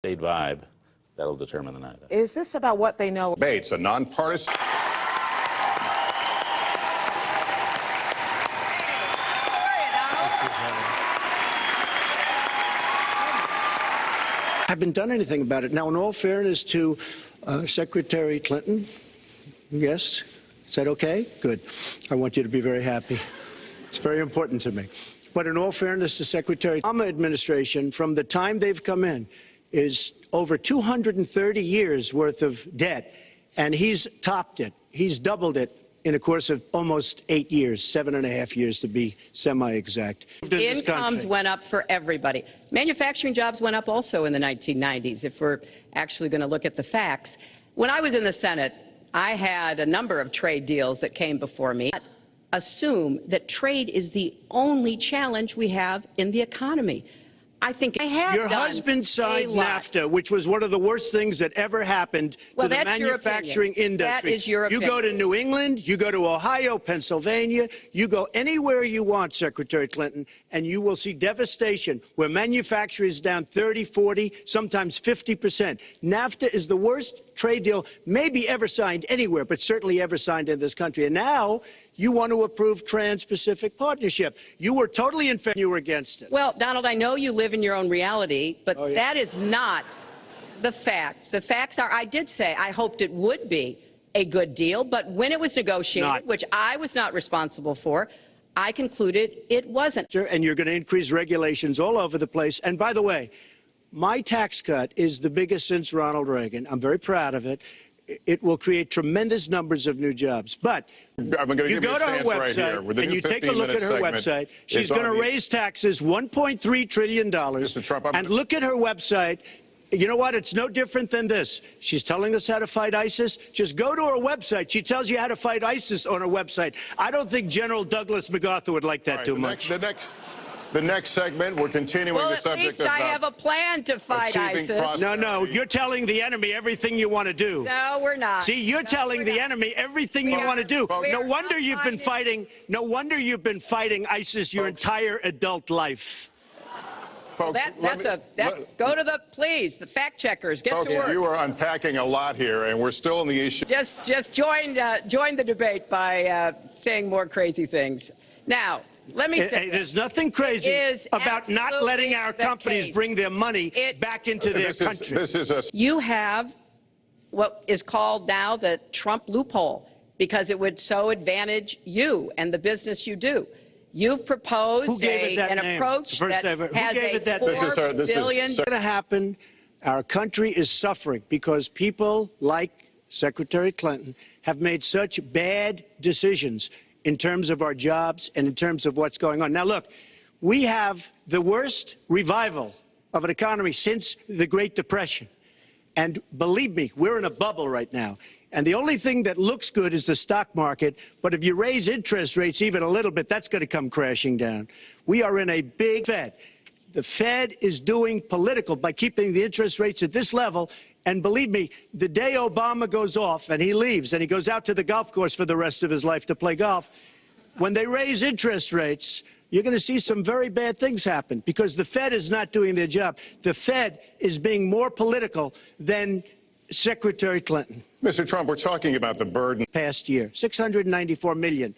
state vibe that'll determine the night. Is this about what they know? Debates, a nonpartisan. Haven't done anything about it. Now, in all fairness to Secretary Clinton, yes, is that okay? Good. I want you to be very happy. It's very important to me. But in all fairness to Secretary Obama administration, from the time they've come in, is over 230 years worth of debt, and he's topped it. He's doubled it in a course of almost 8 years, 7.5 years to be semi-exact. Incomes went up for everybody. Manufacturing jobs went up also in the 1990s, if we're actually going to look at the facts. When I was in the Senate, I had a number of trade deals that came before me. Assume that trade is the only challenge we have in the economy. I think I have Your husband signed NAFTA, which was one of the worst things that ever happened to the manufacturing industry. That is your opinion. You go to New England, you go to Ohio, Pennsylvania, you go anywhere you want, Secretary Clinton, and you will see devastation where manufacturing is down 30, 40, sometimes 50%. NAFTA is the worst trade deal maybe ever signed anywhere, but certainly ever signed in this country. And now you want to approve Trans-Pacific Partnership. You were totally in favor. You were against it. Well, Donald, I know you live in your own reality, but that is not the facts. The facts are, I did say I hoped it would be a good deal, but when it was negotiated, which I was not responsible for, I concluded it wasn't. And you're going to increase regulations all over the place. And by the way, my tax cut is the biggest since Ronald Reagan. I'm very proud of it. It will create tremendous numbers of new jobs. But you go to her website and you take a look at her website. She's going to raise taxes $1.3 trillion. Mr. Trump, and look at her website. You know what? It's no different than this. She's telling us how to fight ISIS. Just go to her website. She tells you how to fight ISIS on her website. I don't think General Douglas MacArthur would like that too much. The next segment, we're continuing the subject of... Well, at least I have a plan to fight ISIS. No, you're telling the enemy everything you want to do. No, we're not. See, you're telling the enemy everything you want to do. No wonder you've been fighting. No wonder you've been fighting ISIS your entire adult life. Folks, go to the fact checkers. Get to work. You are unpacking a lot here, and we're still in the issue. Just join the debate by saying more crazy things. Now, let me say there's nothing crazy about not letting our companies bring their money back into their country. You have what is called now the Trump loophole, because it would so advantage you and the business you do. You've proposed an approach that has a $4 billion. What's going to happen? Our country is suffering because people like Secretary Clinton have made such bad decisions in terms of our jobs and in terms of what's going on. Now, look, we have the worst revival of an economy since the Great Depression. And believe me, we're in a bubble right now. And the only thing that looks good is the stock market. But if you raise interest rates even a little bit, that's going to come crashing down. We are in a big Fed. The Fed is doing political by keeping the interest rates at this level. And believe me, the day Obama goes off and he leaves and he goes out to the golf course for the rest of his life to play golf, when they raise interest rates, you're going to see some very bad things happen because the Fed is not doing their job. The Fed is being more political than Secretary Clinton. Mr. Trump, we're talking about the burden. Past year, $694 million.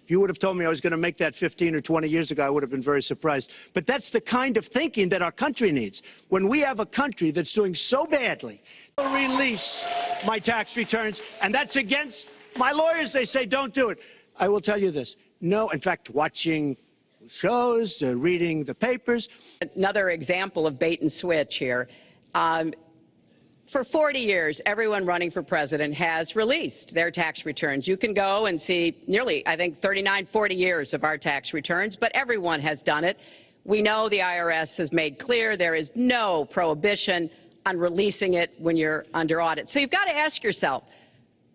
If you would have told me I was going to make that 15 or 20 years ago, I would have been very surprised. But that's the kind of thinking that our country needs. When we have a country that's doing so badly, I'll release my tax returns, and that's against my lawyers. They say don't do it. I will tell you this. No, in fact, watching shows, reading the papers. Another example of bait and switch here. For 40 years, everyone running for president has released their tax returns. You can go and see nearly, I think, 39, 40 years of our tax returns, but everyone has done it. We know the IRS has made clear there is no prohibition on releasing it when you're under audit. So you've got to ask yourself,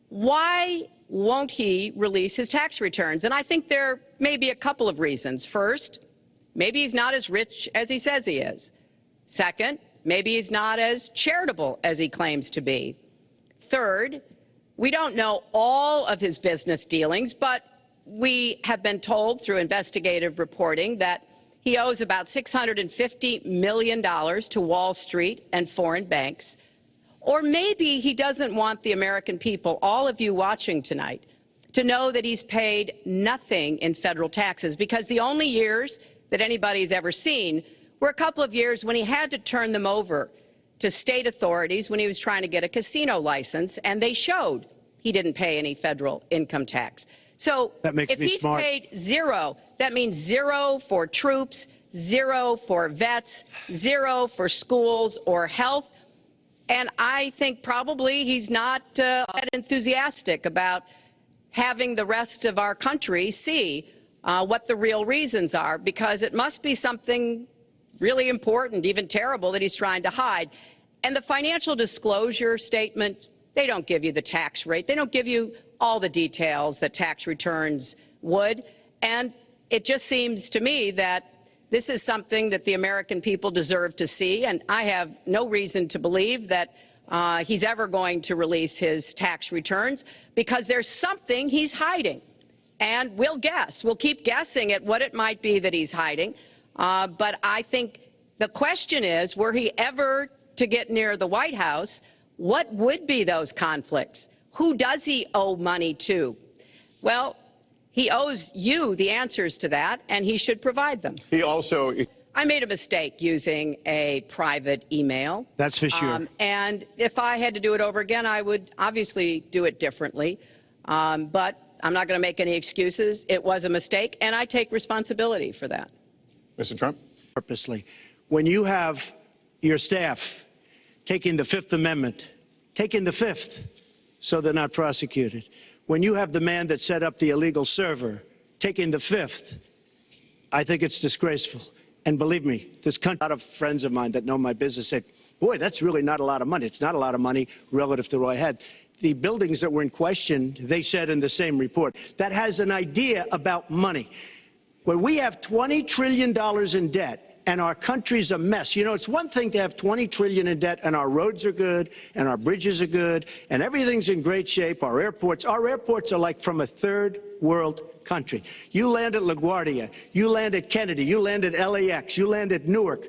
why won't he release his tax returns? And I think there may be a couple of reasons. First, maybe he's not as rich as he says he is. Second, maybe he's not as charitable as he claims to be. Third, we don't know all of his business dealings, but we have been told through investigative reporting that He owes about $650 million to Wall Street and foreign banks. Or maybe he doesn't want the American people, all of you watching tonight, to know that he's paid nothing in federal taxes, because the only years that anybody's ever seen were a couple of years when he had to turn them over to state authorities when he was trying to get a casino license, and they showed he didn't pay any federal income tax. So if he's paid zero, that means zero for troops, zero for vets, zero for schools or health. And I think probably he's not that enthusiastic about having the rest of our country see what the real reasons are, because it must be something really important, even terrible, that he's trying to hide. And the financial disclosure statement, they don't give you the tax rate. They don't give you all the details that tax returns would. And it just seems to me that this is something that the American people deserve to see. And I have no reason to believe that he's ever going to release his tax returns, because there's something he's hiding. And we'll guess. We'll keep guessing at what it might be that he's hiding. But I think the question is, were he ever to get near the White House, what would be those conflicts? Who does he owe money to? Well, he owes you the answers to that, and he should provide them. He also... I made a mistake using a private email. That's for sure. And if I had to do it over again, I would obviously do it differently. But I'm not going to make any excuses. It was a mistake, and I take responsibility for that. Mr. Trump? Purposely. When you have your staff taking the Fifth Amendment, taking the Fifth, so they're not prosecuted. When you have the man that set up the illegal server taking the Fifth, I think it's disgraceful. And believe me, this country, a lot of friends of mine that know my business said, boy, that's really not a lot of money. It's not a lot of money relative to what I had. The buildings that were in question, they said in the same report, that has an idea about money. When we have $20 trillion in debt, and our country's a mess. You know, it's one thing to have $20 trillion in debt, and our roads are good, and our bridges are good, and everything's in great shape. Our airports are like from a third world country. You land at LaGuardia, you land at Kennedy, you land at LAX, you land at Newark,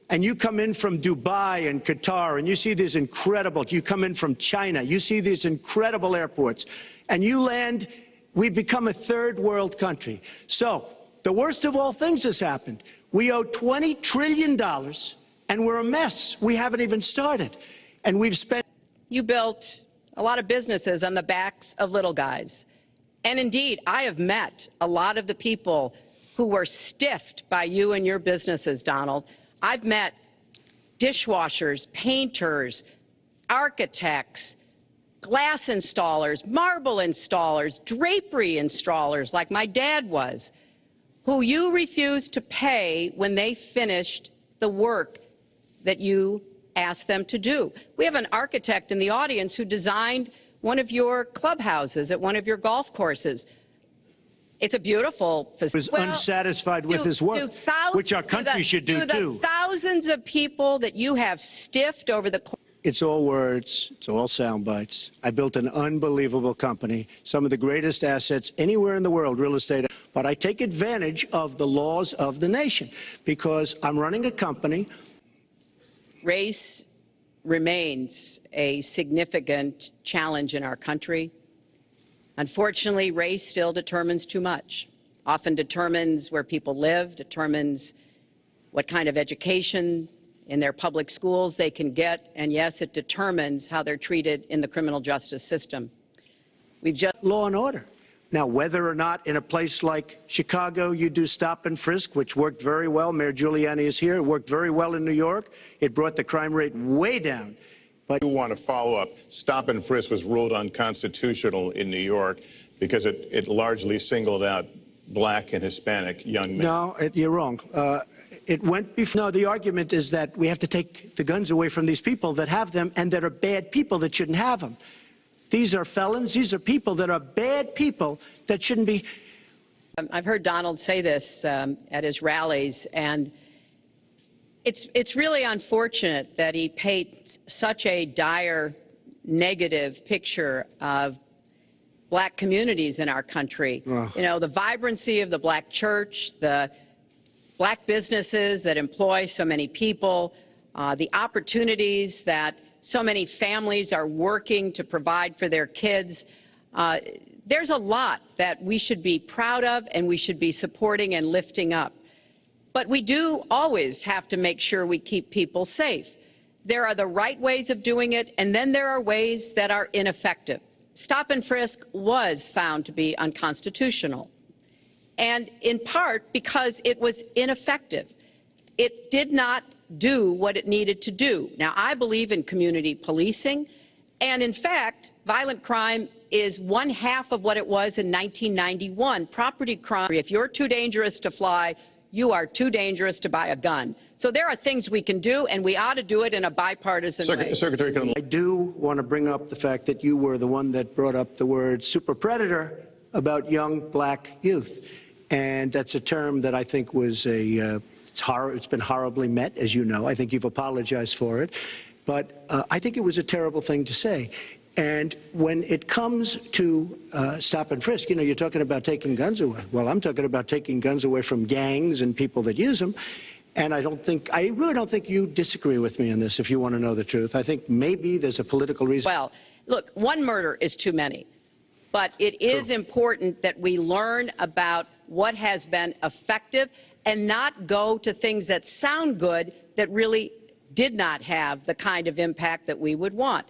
and you come in from Dubai and Qatar, and you see these incredible, you come in from China, you see these incredible airports, and you land, we've become a third world country. So the worst of all things has happened. We owe $20 trillion, and we're a mess. We haven't even started. And we've spent... You built a lot of businesses on the backs of little guys. And indeed, I have met a lot of the people who were stiffed by you and your businesses, Donald. I've met dishwashers, painters, architects, glass installers, marble installers, drapery installers, like my dad was, who you refused to pay when they finished the work that you asked them to do. We have an architect in the audience who designed one of your clubhouses at one of your golf courses. It's a beautiful facility. Was unsatisfied with his work, which our country should do too. The thousands of people that you have stiffed over the... It's all words. It's all sound bites. I built an unbelievable company, some of the greatest assets anywhere in the world, real estate. But I take advantage of the laws of the nation because I'm running a company. Race remains a significant challenge in our country. Unfortunately, race still determines too much, often determines where people live, determines what kind of education in their public schools they can get, and yes, it determines how they're treated in the criminal justice system. We've just... Law and order. Now, whether or not in a place like Chicago you do stop and frisk, which worked very well, Mayor Giuliani is here, it worked very well in New York, it brought the crime rate way down. But I do want to follow up. Stop and frisk was ruled unconstitutional in New York because it largely singled out black and Hispanic young men. No, you're wrong. It went before. No, the argument is that we have to take the guns away from these people that have them and that are bad people that shouldn't have them. These are felons. These are people that are bad people that shouldn't be. I've heard Donald say this at his rallies, and it's really unfortunate that he paints such a dire, negative picture of black communities in our country. You know, the vibrancy of the black church, the black businesses that employ so many people, the opportunities that so many families are working to provide for their kids. There's a lot that we should be proud of and we should be supporting and lifting up. But we do always have to make sure we keep people safe. There are the right ways of doing it, and then there are ways that are ineffective. Stop and frisk was found to be unconstitutional, and in part because it was ineffective. It did not do what it needed to do. Now, I believe in community policing, and in fact, violent crime is 1/2 of what it was in 1991. Property crime, if you're too dangerous to fly, you are too dangerous to buy a gun. So there are things we can do, and we ought to do it in a bipartisan way. Secretary, I do want to bring up the fact that you were the one that brought up the word super predator about young black youth. And that's a term that I think was it's been horribly met, as you know. I think you've apologized for it. But I think it was a terrible thing to say. And when it comes to stop and frisk, you know, you're talking about taking guns away. Well, I'm talking about taking guns away from gangs and people that use them. And I really don't think you disagree with me on this, if you want to know the truth. I think maybe there's a political reason. Well, look, one murder is too many. But it is important that we learn about what has been effective and not go to things that sound good that really did not have the kind of impact that we would want.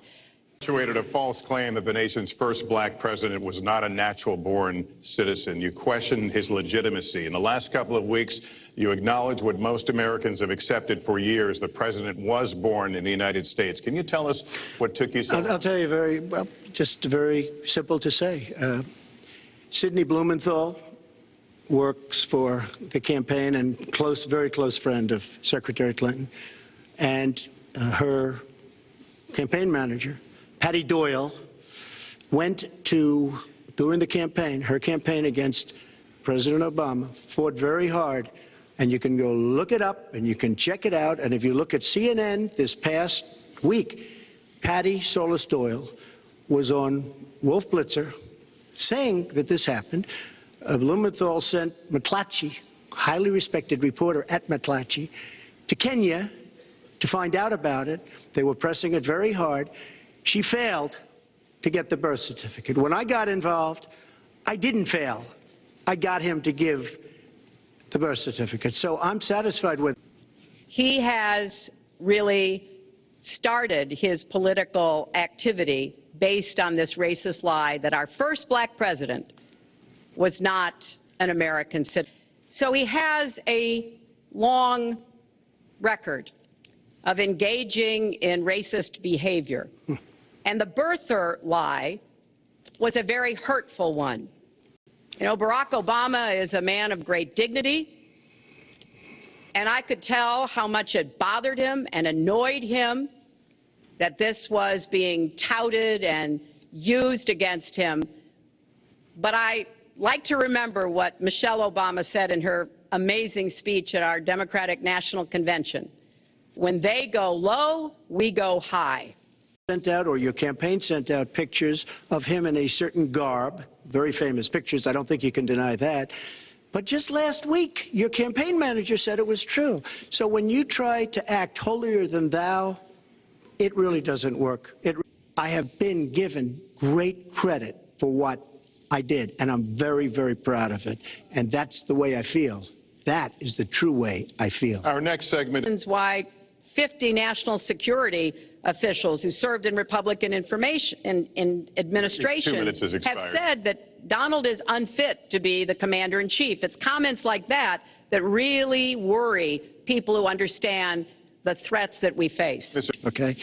A false claim that the nation's first black president was not a natural-born citizen. You questioned his legitimacy. In the last couple of weeks, you acknowledged what most Americans have accepted for years: the president was born in the United States. Can you tell us what took you so long? I'll tell you just very simple to say. Sidney Blumenthal works for the campaign and very close friend of Secretary Clinton. And her campaign manager, Patty Doyle, went to, during the campaign, her campaign against President Obama, fought very hard. And you can go look it up and you can check it out. And if you look at CNN this past week, Patty Solis Doyle was on Wolf Blitzer saying that this happened. Blumenthal sent McClatchy, highly respected reporter at McClatchy, to Kenya to find out about it. They were pressing it very hard. She failed to get the birth certificate. When I got involved, I didn't fail. I got him to give the birth certificate. So I'm satisfied with it. He has really started his political activity based on this racist lie that our first black president was not an American citizen. So he has a long record of engaging in racist behavior. And the birther lie was a very hurtful one. You know, Barack Obama is a man of great dignity, and I could tell how much it bothered him and annoyed him that this was being touted and used against him. But I like to remember what Michelle Obama said in her amazing speech at our Democratic National Convention. When they go low, we go high. Sent out, or your campaign sent out, pictures of him in a certain garb, very famous pictures. I don't think you can deny that. But just last week, your campaign manager said it was true. So when you try to act holier than thou, it really doesn't work. I have been given great credit for what I did, and I'm very, very proud of it. And that's the way I feel. That is the true way I feel. Our next segment is why 50 national security officials who served in Republican administrations have said that Donald is unfit to be the commander-in-chief. It's comments like that that really worry people who understand the threats that we face. Okay?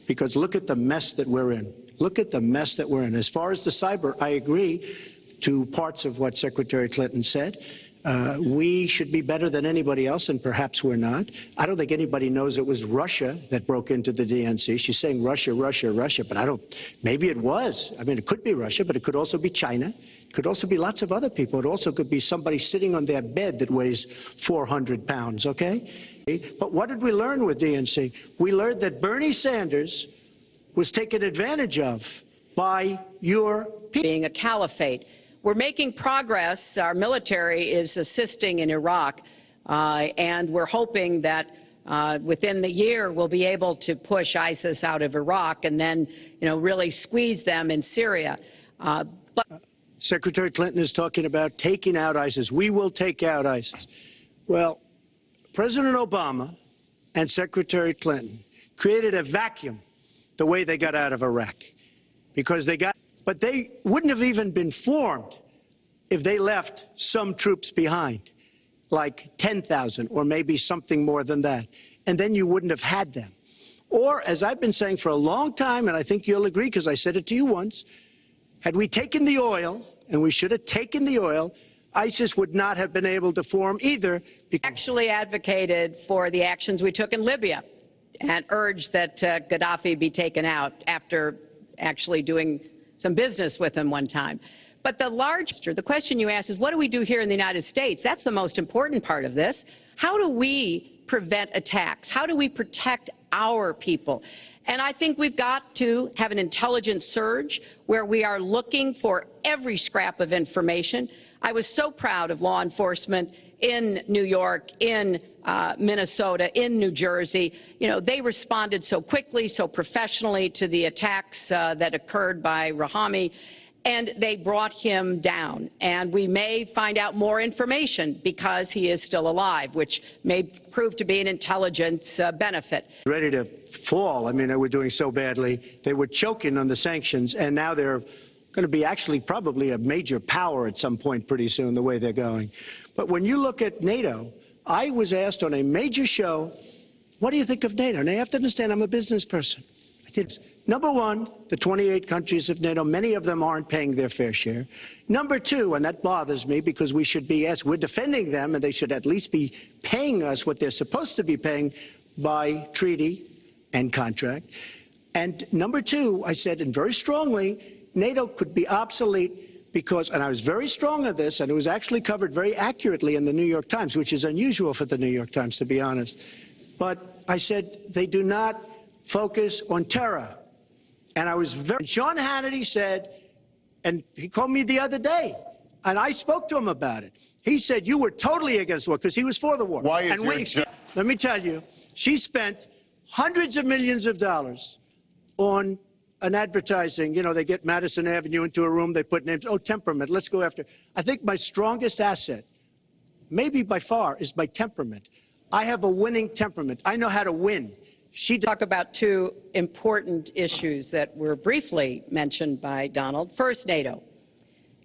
Because look at the mess that we're in. Look at the mess that we're in. As far as the cyber, I agree to parts of what Secretary Clinton said. We should be better than anybody else, and perhaps we're not. I don't think anybody knows it was Russia that broke into the DNC. She's saying Russia, Russia, Russia, but maybe it was. I mean, it could be Russia, but it could also be China. It could also be lots of other people. It also could be somebody sitting on their bed that weighs 400 pounds, okay? But what did we learn with DNC? We learned that Bernie Sanders was taken advantage of by your people. Being a caliphate. We're making progress. Our military is assisting in Iraq. And we're hoping that within the year we'll be able to push ISIS out of Iraq and then, really squeeze them in Syria. Secretary Clinton is talking about taking out ISIS. We will take out ISIS. Well, President Obama and Secretary Clinton created a vacuum the way they got out of Iraq, because but they wouldn't have even been formed if they left some troops behind, like 10,000 or maybe something more than that. And then you wouldn't have had them. Or, as I've been saying for a long time, and I think you'll agree because I said it to you once, had we taken the oil, and we should have taken the oil, ISIS would not have been able to form either. Actually advocated for the actions we took in Libya and urged that Gaddafi be taken out after actually doing some business with him one time. But the question you asked is, what do we do here in the United States? That's the most important part of this. How do we prevent attacks? How do we protect our people? And I think we've got to have an intelligence surge where we are looking for every scrap of information. I was so proud of law enforcement in New York, in Minnesota, in New Jersey. They responded so quickly, so professionally to the attacks that occurred by Rahami, and they brought him down. And we may find out more information because he is still alive, which may prove to be an intelligence benefit. Ready to fall. I mean, they were doing so badly. They were choking on the sanctions, and now they're going to be actually probably a major power at some point pretty soon, the way they're going. But when you look at NATO, I was asked on a major show, what do you think of NATO? Now, you have to understand, I'm a business person. I did. Number one, the 28 countries of NATO, many of them aren't paying their fair share. Number two, and that bothers me because we should be, yes, we're defending them, and they should at least be paying us what they're supposed to be paying by treaty and contract. And number two, I said, and very strongly, NATO could be obsolete because, and I was very strong on this, and it was actually covered very accurately in the New York Times, which is unusual for the New York Times, to be honest. But I said they do not focus on terror. And I was Sean Hannity said, and he called me the other day, and I spoke to him about it. He said, you were totally against war, because he was for the war. Why is let me tell you, she spent hundreds of millions of dollars on an advertising. They get Madison Avenue into a room, they put names, temperament, let's go after. I think my strongest asset, maybe by far, is my temperament. I have a winning temperament. I know how to win. Talk about two important issues that were briefly mentioned by Donald. First, NATO.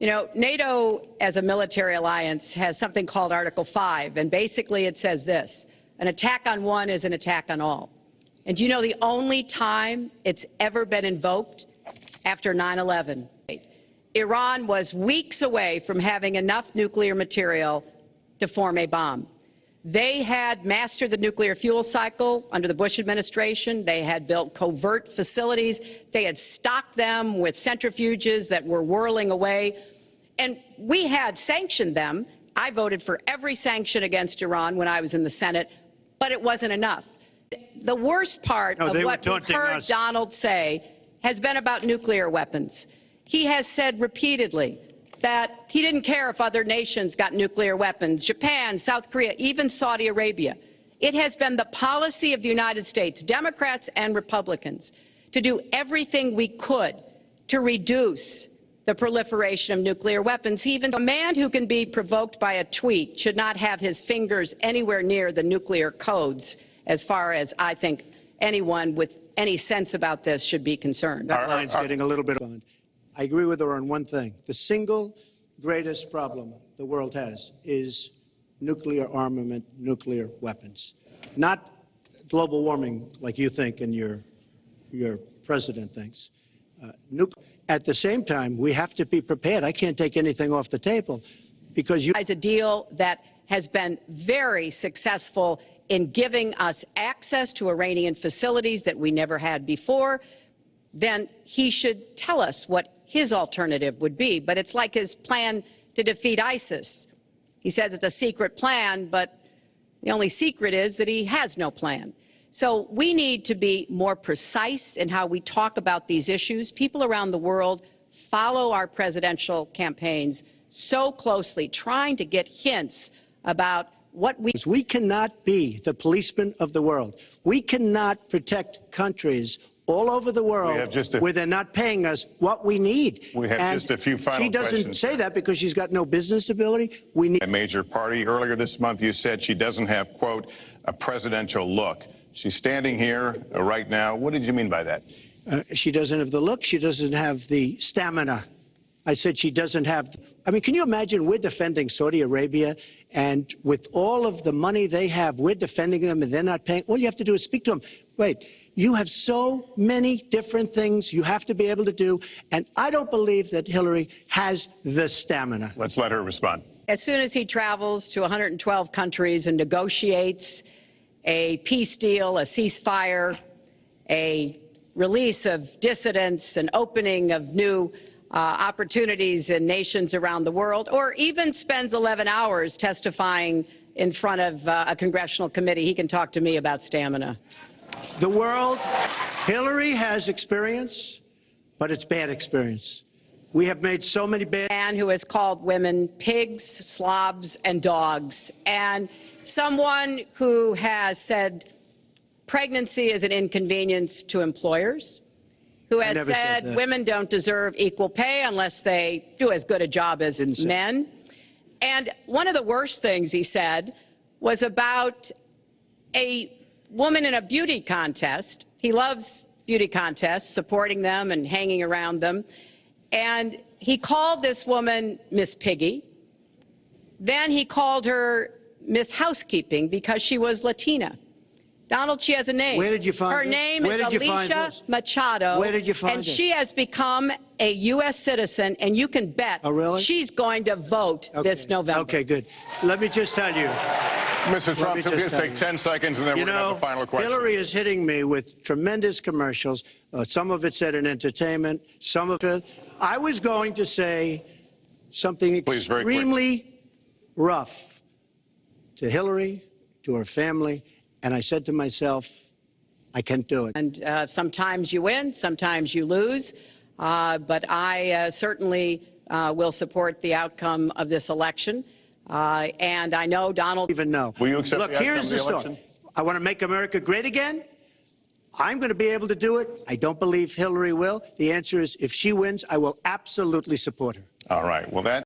NATO as a military alliance has something called Article 5, and basically it says this: an attack on one is an attack on all. And do you know the only time it's ever been invoked? After 9/11. Iran was weeks away from having enough nuclear material to form a bomb. They had mastered the nuclear fuel cycle under the Bush administration. They had built covert facilities. They had stocked them with centrifuges that were whirling away. And we had sanctioned them. I voted for every sanction against Iran when I was in the Senate, but it wasn't enough. The worst part of what we've heard Donald say has been about nuclear weapons. He has said repeatedly that he didn't care if other nations got nuclear weapons, Japan, South Korea, even Saudi Arabia. It has been the policy of the United States, Democrats and Republicans, to do everything we could to reduce the proliferation of nuclear weapons. Even a man who can be provoked by a tweet should not have his fingers anywhere near the nuclear codes, as far as I think anyone with any sense about this should be concerned. That line's getting a little bit on. I agree with her on one thing. The single greatest problem the world has is nuclear armament, nuclear weapons. Not global warming like you think and your president thinks. At the same time, we have to be prepared. I can't take anything off the table because you... ...a deal that has been very successful in giving us access to Iranian facilities that we never had before, then he should tell us what his alternative would be. But it's like his plan to defeat ISIS. He says it's a secret plan, but the only secret is that he has no plan. So we need to be more precise in how we talk about these issues. People around the world follow our presidential campaigns so closely, trying to get hints about what We cannot be the policeman of the world. We cannot protect countries all over the world where they're not paying us what we need. We have just a few final questions. She doesn't say that because she's got no business ability. We need a major party. Earlier this month, you said she doesn't have, quote, a presidential look. She's standing here right now. What did you mean by that? She doesn't have the look. She doesn't have the stamina. I said she doesn't have. I mean, can you imagine we're defending Saudi Arabia, and with all of the money they have, we're defending them and they're not paying? All you have to do is speak to them. Wait, you have so many different things you have to be able to do, and I don't believe that Hillary has the stamina. Let's let her respond. As soon as he travels to 112 countries and negotiates a peace deal, a ceasefire, a release of dissidents, an opening of new opportunities in nations around the world, or even spends 11 hours testifying in front of a congressional committee, he can talk to me about stamina. The world, Hillary has experience, but it's bad experience. We have made so many bad. Man who has called women pigs, slobs, and dogs, and someone who has said pregnancy is an inconvenience to employers, who has said women don't deserve equal pay unless they do as good a job as men. And one of the worst things he said was about a woman in a beauty contest. He loves beauty contests, supporting them and hanging around them. And he called this woman Miss Piggy. Then he called her Miss Housekeeping because she was Latina. Donald, she has a name. Where did you find her this? name Where is did you find Alicia this? Machado. Where did you find and it? she has become a U.S. citizen, and you can bet she's going to vote this November. Okay, good. Let me just tell you. Mr. Trump, we'll take 10 seconds, and then we're going to have a final question. Hillary is hitting me with tremendous commercials. Some of it said in entertainment, some of it. I was going to say something extremely rough to Hillary, to her family, and I said to myself, I can't do it. And sometimes you win, sometimes you lose, but I certainly will support the outcome of this election. And I know Donald. Even know. Will you accept Look, the outcome here's of the the election? story. I want to make America great again. I'm going to be able to do it. I don't believe Hillary will. The answer is, if she wins, I will absolutely support her. All right. Well, that